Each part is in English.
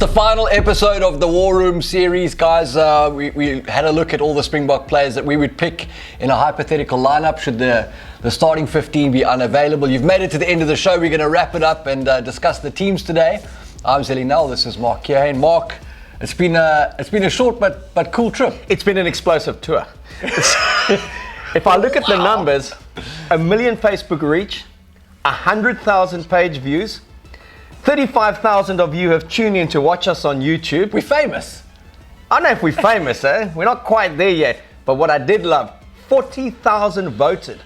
the final episode of the War Room series, guys. We had a look at all the Springbok players that we would pick in a hypothetical lineup should the starting 15 be unavailable. You've made it to the end of the show. We're going to wrap it up and discuss the teams today. I'm Zelim. This is Mark Keohane. Mark, it's been a short but cool trip. It's been an explosive tour. If I look at the numbers, 1 million Facebook reach, 100,000 page views, 35,000 of you have tuned in to watch us on YouTube. We're famous. I don't know if we're famous, We're not quite there yet. But what I did love, 40,000 voted.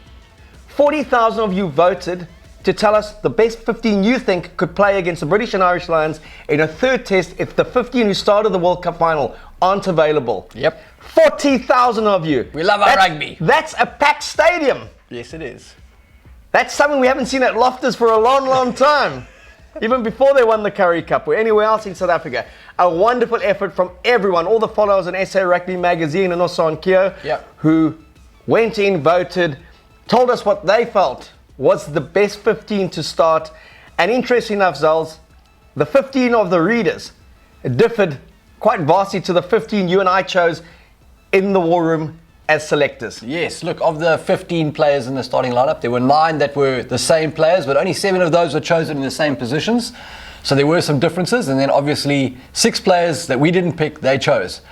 40,000 of you voted to tell us the best 15 you think could play against the British and Irish Lions in a third test if the 15 who started the World Cup final aren't available. Yep. 40,000 of you. We love our rugby. That's a packed stadium. Yes, it is. That's something we haven't seen at Loftus for a long, long time. Even before they won the Currie Cup or anywhere else in South Africa. A wonderful effort from everyone, all the followers on SA Rugby magazine and also on Keo, who went in, voted, told us what they felt was the best 15 to start. And interesting enough, Zels, the 15 of the readers differed quite vastly to the 15 you and I chose in the War Room as selectors. Yes, look, of the 15 players in the starting lineup, there were 9 that were the same players, but only 7 of those were chosen in the same positions. So there were some differences, and then obviously 6 players that we didn't pick, they chose.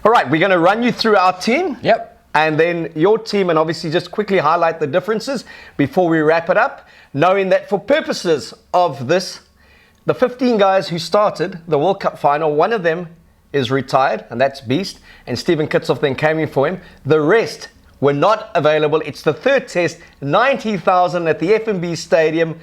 All right, we're going to run you through our team. Yep. And then your team, and obviously just quickly highlight the differences before we wrap it up, knowing that for purposes of this, the 15 guys who started the World Cup final, one of them is retired, and that's Beast, and Stephen Kitsoff then came in for him. The rest were not available. It's the third test, 90,000 at the F&B Stadium.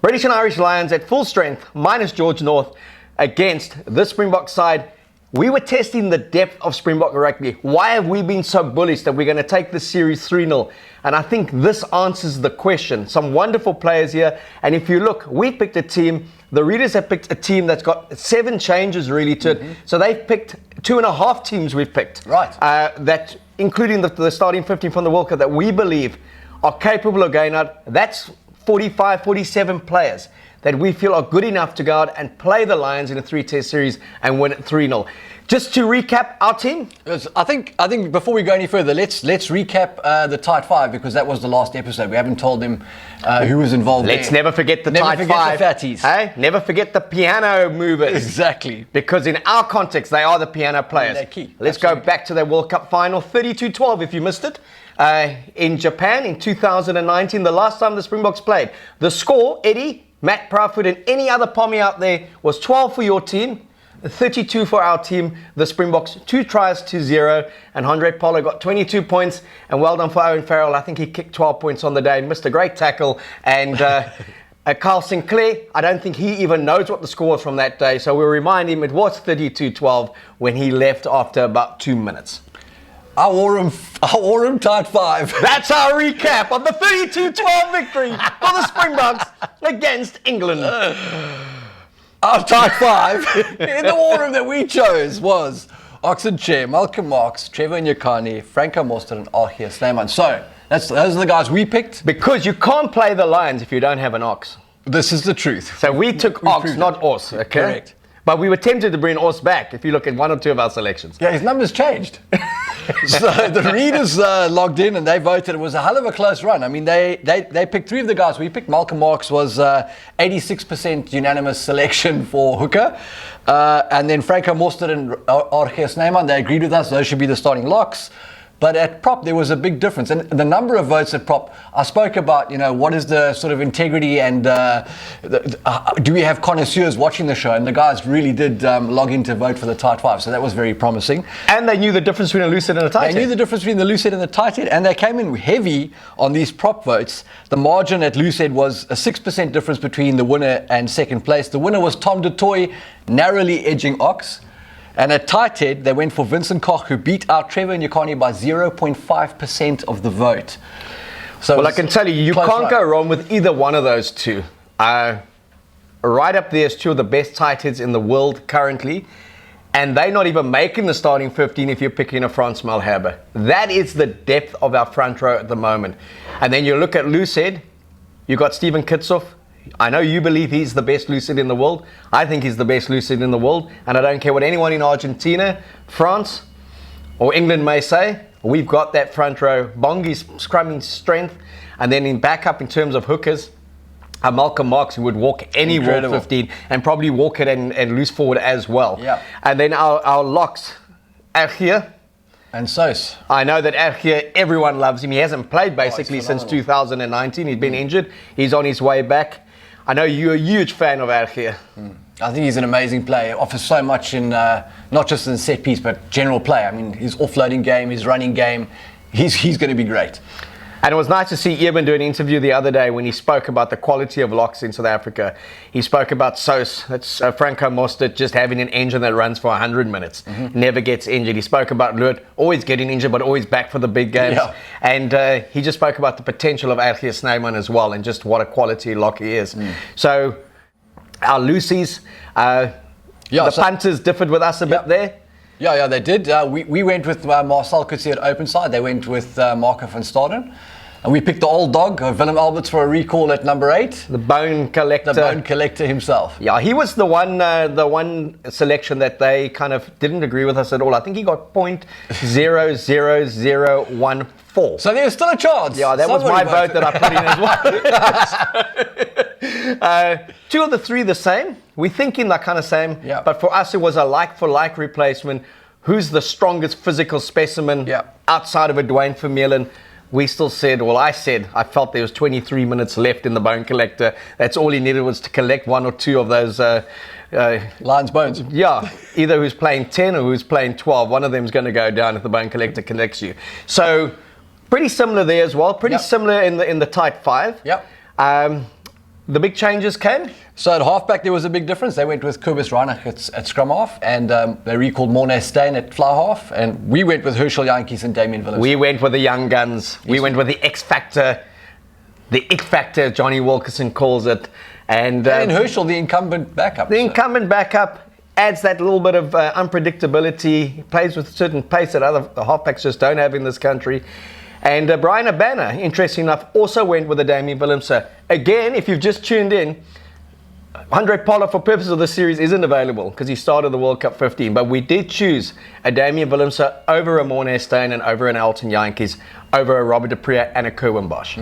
British and Irish Lions at full strength, minus George North, against the Springbok side. We were testing the depth of Springbok rugby. Why have we been so bullish that we're going to take this series 3-0? And I think this answers the question. Some wonderful players here. And if you look, we picked a team. The readers have picked a team that's got 7 changes really to it. So they've picked 2.5 teams we've picked. Right. That, including the starting 15 from the World Cup, that we believe are capable of going out. That's 45, 47 players that we feel are good enough to go out and play the Lions in a 3-test series and win it 3-0. Just to recap our team. I think before we go any further, let's recap the tight 5, because that was the last episode. We haven't told them who was involved. Let's never forget the tight 5. Never forget the fatties. Hey? Never forget the piano movers. Exactly. Because in our context, they are the piano players. They're key. Let's go back to the World Cup final, 32-12 if you missed it. In Japan in 2019, the last time the Springboks played. The score, Eddie, Matt Proudfoot and any other Pommy out there, was 12 for your team, 32 for our team, the Springboks, 2 tries to 0, and Andre Polo got 22 points, and well done for Owen Farrell. I think he kicked 12 points on the day and missed a great tackle, and Carl Sinclair, I don't think he even knows what the score was from that day, so we'll remind him it was 32-12 when he left after about 2 minutes. Our War Room tight 5. That's our recap of the 32-12 victory for the Springboks against England. Our tight 5 in the War Room that we chose was Oxen Chair, Malcolm Marx, Trevor Nyakane, Franco Mostert and Archie Snyman. So those are the guys we picked. Because you can't play the Lions if you don't have an Ox. This is the truth. So we took Ox, not Os. Okay? Correct. But we were tempted to bring Os back if you look at 1 or 2 of our selections. Yeah, his numbers changed. So the readers logged in and they voted. It was a hell of a close run. I mean, they picked 3 of the guys. We picked Malcolm Marx was 86% unanimous selection for hooker. And then Franco Mostert and Archie Snyman, they agreed with us. Those should be the starting locks. But at prop, there was a big difference. And the number of votes at prop, I spoke about, what is the sort of integrity and do we have connoisseurs watching the show? And the guys really did log in to vote for the tight 5. So that was very promising. And they knew the difference between a loose head and a tight head. They knew the difference between the loose head and the tight head. And they came in heavy on these prop votes. The margin at loose head was a 6% difference between the winner and second place. The winner was Tom du Toit, narrowly edging Ox. And at tight head, they went for Vincent Koch, who beat out Trevor Nyakane by 0.5% of the vote. So well, I can tell you can't go wrong with either one of those two. Right up there is 2 of the best tight heads in the world currently. And they're not even making the starting 15 if you're picking a Frans Malherbe. That is the depth of our front row at the moment. And then you look at loose head, you've got Stephen Kitsoff, I know you believe he's the best lucid in the world. I think he's the best lucid in the world. And I don't care what anyone in Argentina, France, or England may say. We've got that front row. Bongi's scrumming strength. And then in backup in terms of hookers, Malcolm Marx, who would walk any World 15 and probably walk it and loose forward as well. Yeah. And then our locks, Ergier. And Sos. I know that Ergier, everyone loves him. He hasn't played basically since 2019. He's been injured. He's on his way back. I know you're a huge fan of Ergier. I think he's an amazing player. Offers so much in not just in set piece, but general play. I mean, his offloading game, his running game, he's going to be great. And it was nice to see Eben do an interview the other day when he spoke about the quality of locks in South Africa. He spoke about Sos, that's Franco Mostert, just having an engine that runs for 100 minutes, never gets injured. He spoke about Lut, always getting injured, but always back for the big games. Yeah. And he just spoke about the potential of Ergier Snyman as well, and just what a quality lock he is. So our Lucies, the punters differed with us a bit there. Yeah, they did. We went with Marcel Coetzee at open side. They went with Marco van Staden. And we picked the old dog, Willem Alberts, for a recall at number 8. The bone collector. The bone collector himself. Yeah, he was the one selection that they kind of didn't agree with us at all. I think he got .00014. So there's still a chance. Yeah, that was my vote that I put in as well. 2 of the 3 the same. We're thinking that kind of same. Yeah. But for us, it was a like-for-like replacement. Who's the strongest physical specimen outside of a Dwayne Vermeulen? We still said, I felt there was 23 minutes left in the bone collector. That's all he needed was to collect 1 or 2 of those Lion's bones. Yeah, either who's playing 10 or who's playing 12. One of them's going to go down if the bone collector collects you. So pretty similar there as well. Pretty similar in the tight 5. Yep. The big changes came. So at halfback there was a big difference. They went with Kobus Reinach at scrum half, and they recalled Morné Steyn at fly half, and we went with Herschel Jantjies and Damian Willems. We went with the young guns. We went with the X factor, the ick factor, Johnny Wilkerson calls it, and Herschel, the incumbent backup. The incumbent backup adds that little bit of unpredictability. He plays with a certain pace that other halfbacks just don't have in this country. And Brian Abana, interesting enough, also went with the Damian Willems. So again, if you've just tuned in, Andre Pollard, for purposes of this series, isn't available because he started the World Cup 15. But we did choose a Damian Willems over a Morné Steyn and over an Elton Jantjies, over a Robert de Preer and a Kerwin Bosch.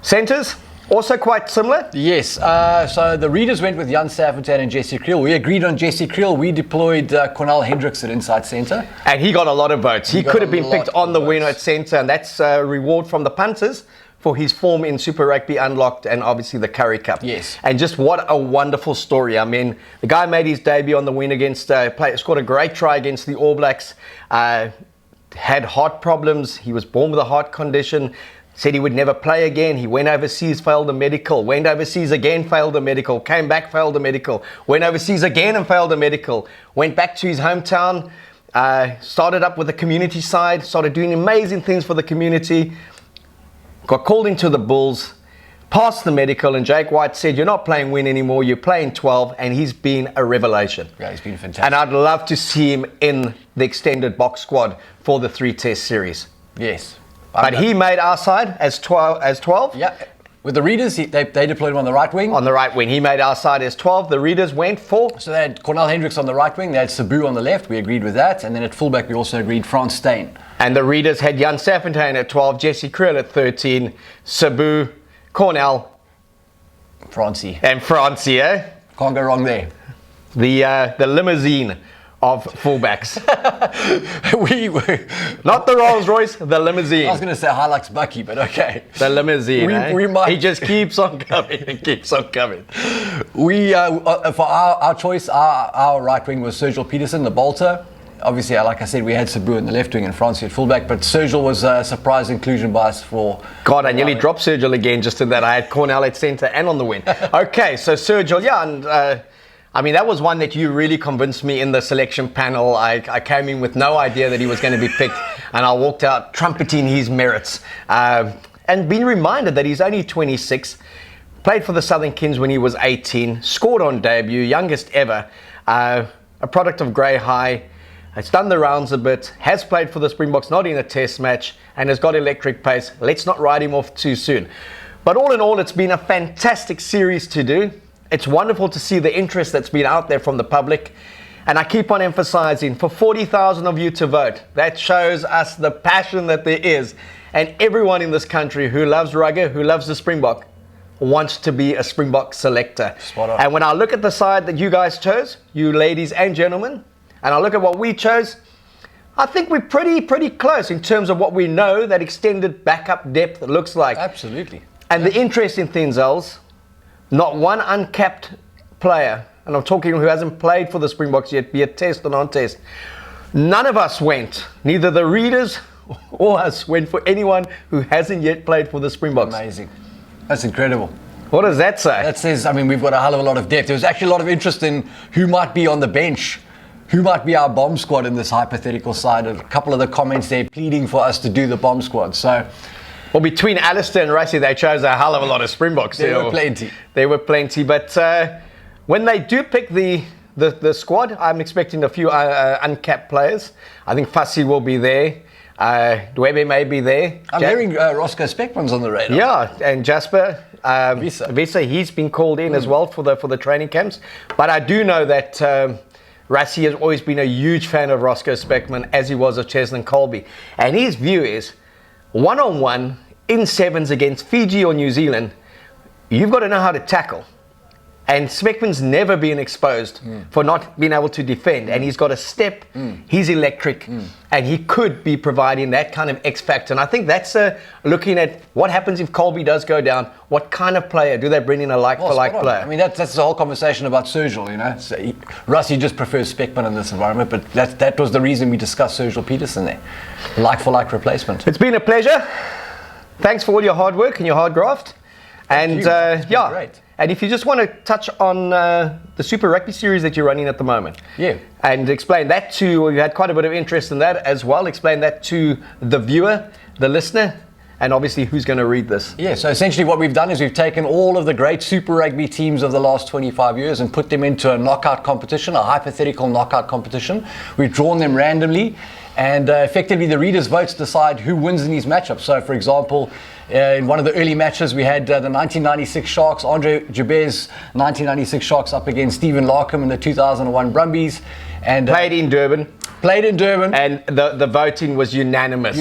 Centres, also quite similar. Yes, so the readers went with Jan Saventain and Jesse Kriel. We agreed on Jesse Kriel. We deployed Cornel Hendricks at inside centre. And he got a lot of votes. He could have been picked on the winner at centre, and that's a reward from the punters for his form in Super Rugby Unlocked and obviously the Currie Cup. Yes. And just what a wonderful story. I mean, the guy made his debut on the win against, scored a great try against the All Blacks, had heart problems. He was born with a heart condition. Said he would never play again. He went overseas, failed a medical. Went overseas again, failed a medical. Came back, failed a medical. Went overseas again and failed a medical. Went back to his hometown. Started up with the community side. Started doing amazing things for the community. Got called into the Bulls. Passed the medical. And Jake White said, you're not playing win anymore. You're playing 12. And he's been a revelation. Yeah, he's been fantastic. And I'd love to see him in the extended box squad for the 3-test series. Yes. But he made our side as 12. Yeah. With the readers, they deployed him on the right wing. On the right wing. He made our side as 12. The readers went for... So they had Cornel Hendricks on the right wing. They had Sabu on the left. We agreed with that. And then at fullback, we also agreed Frans Steyn. And the readers had Jan Saventain at 12, Jesse Kriel at 13, Sabu, Cornel... Francie. And Francie, eh? Can't go wrong there. The limousine of fullbacks. We were... Not the Rolls Royce, the limousine. I was going to say Hilux Bucky, but okay. The limousine, we might... He just keeps on coming and keeps on coming. We, for our choice, our right wing was Sergio Peterson, the bolter. Obviously, like I said, we had Sabu in the left wing and Francie at fullback, but Sergio was a surprise inclusion by us for... God, I nearly dropped Sergio again just in that. I had Cornel at centre and on the wing. Okay, so Sergio, and... I mean, that was one that you really convinced me in the selection panel. I came in with no idea that he was going to be picked, and I walked out trumpeting his merits. And being reminded that he's only 26, played for the Southern Kings when he was 18, scored on debut, youngest ever, a product of Grey High, has done the rounds a bit, has played for the Springboks, not in a test match, and has got electric pace. Let's not write him off too soon. But all in all, it's been a fantastic series to do. It's wonderful to see the interest that's been out there from the public. And I keep on emphasizing, for 40,000 of you to vote, that shows us the passion that there is. And everyone in this country who loves rugby, who loves the Springbok, wants to be a Springbok selector. Spot on. And when I look at the side that you guys chose, you ladies and gentlemen, and I look at what we chose, I think we're pretty close in terms of what we know that extended backup depth looks like. Absolutely. And the interesting thing, Zels, not one uncapped player, and I'm talking who hasn't played for the Springboks yet, be it test or non-test, none of us went, neither the readers or us went for anyone who hasn't yet played for the Springboks. Amazing. That's incredible. What does that say? That says, I mean, we've got a hell of a lot of depth. There was actually a lot of interest in who might be on the bench, who might be our bomb squad in this hypothetical side. A couple of the comments there pleading for us to do the bomb squad. So, well, between Alistair and Rassie, they chose a hell of a lot of Springboks. There were plenty. There were plenty. But when they do pick the squad, I'm expecting a few uncapped players. I think Fassi will be there. Dwebe may be there. I'm hearing Roscoe Speckman's on the radar. Yeah, and Jasper Visa, he's been called in as well for the training camps. But I do know that Rassie has always been a huge fan of Roscoe Speckman, as he was of Cheslin Colby. And his view is, one-on-one in sevens against Fiji or New Zealand, you've got to know how to tackle. And Speckman's never been exposed for not being able to defend. And he's got a step, he's electric, and he could be providing that kind of X factor. And I think that's looking at what happens if Colby does go down. What kind of player do they bring in a like-for-like player? I mean, that's the whole conversation about Sergil, you know. So Rassie just prefers Speckman in this environment, but that was the reason we discussed Sergil Peterson there. Like-for-like replacement. It's been a pleasure. Thanks for all your hard work and your hard graft. And great. And if you just want to touch on the Super Rugby series that you're running at the moment, and explain that to, you had quite a bit of interest in that as well, explain that to the viewer, the listener, and obviously who's going to read this. Yeah, so essentially what we've done is we've taken all of the great Super Rugby teams of the last 25 years and put them into a knockout competition, a hypothetical knockout competition. We've drawn them randomly, and effectively the readers' votes decide who wins in these matchups. So, for example, in one of the early matches, we had the 1996 Sharks, Andre Jabez, 1996 Sharks up against Stephen Larkham in the 2001 Brumbies. And Played in Durban. And the voting was unanimous.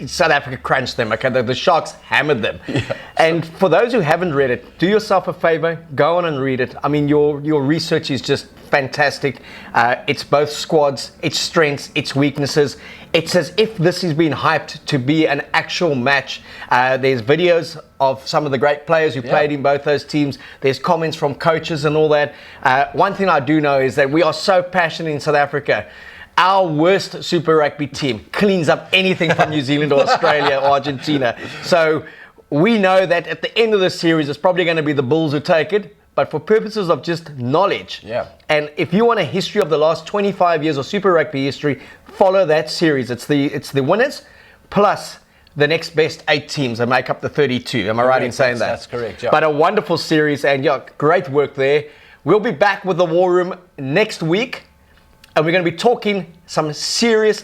South Africa crunched them. Okay, the Sharks hammered them. Yeah. And for those who haven't read it, do yourself a favor, go on and read it. I mean, your research is just fantastic. It's both squads, its strengths, its weaknesses. It's as if this has been hyped to be an actual match. There's videos of some of the great players who played in both those teams. There's comments from coaches and all that. One thing I do know is that we are so passionate in South Africa. Our worst Super Rugby team cleans up anything from New Zealand or Australia or Argentina. So we know that at the end of the series, it's probably going to be the Bulls who take it. But for purposes of just knowledge, and if you want a history of the last 25 years of Super Rugby history, follow that series. It's the winners plus the next best 8 teams that make up the 32. Am I right in saying that? That's correct, yeah. But a wonderful series, and great work there. We'll be back with the War Room next week, and we're going to be talking some serious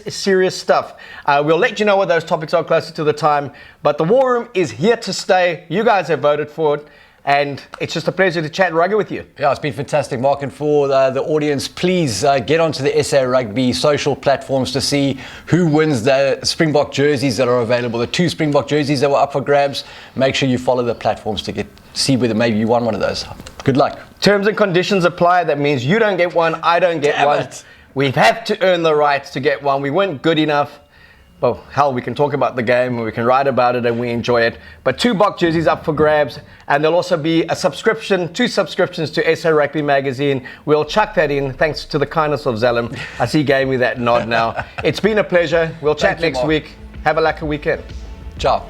stuff. We'll let you know what those topics are closer to the time, but the War Room is here to stay. You guys have voted for it. And it's just a pleasure to chat rugby with you. Yeah, it's been fantastic, Mark. And for the audience, please get onto the SA Rugby social platforms to see who wins the Springbok jerseys that are available. The 2 Springbok jerseys that were up for grabs. Make sure you follow the platforms to see whether maybe you won one of those. Good luck. Terms and conditions apply. That means you don't get one, I don't get one. We have to earn the right to get one. We weren't good enough. Well, hell, we can talk about the game and we can write about it and we enjoy it. But 2 Bok jerseys up for grabs, and there'll also be a subscription, 2 subscriptions to SA Rugby magazine. We'll chuck that in thanks to the kindness of Zelim. I see he gave me that nod now. It's been a pleasure. We'll chat next week. Have a lucky weekend. Ciao.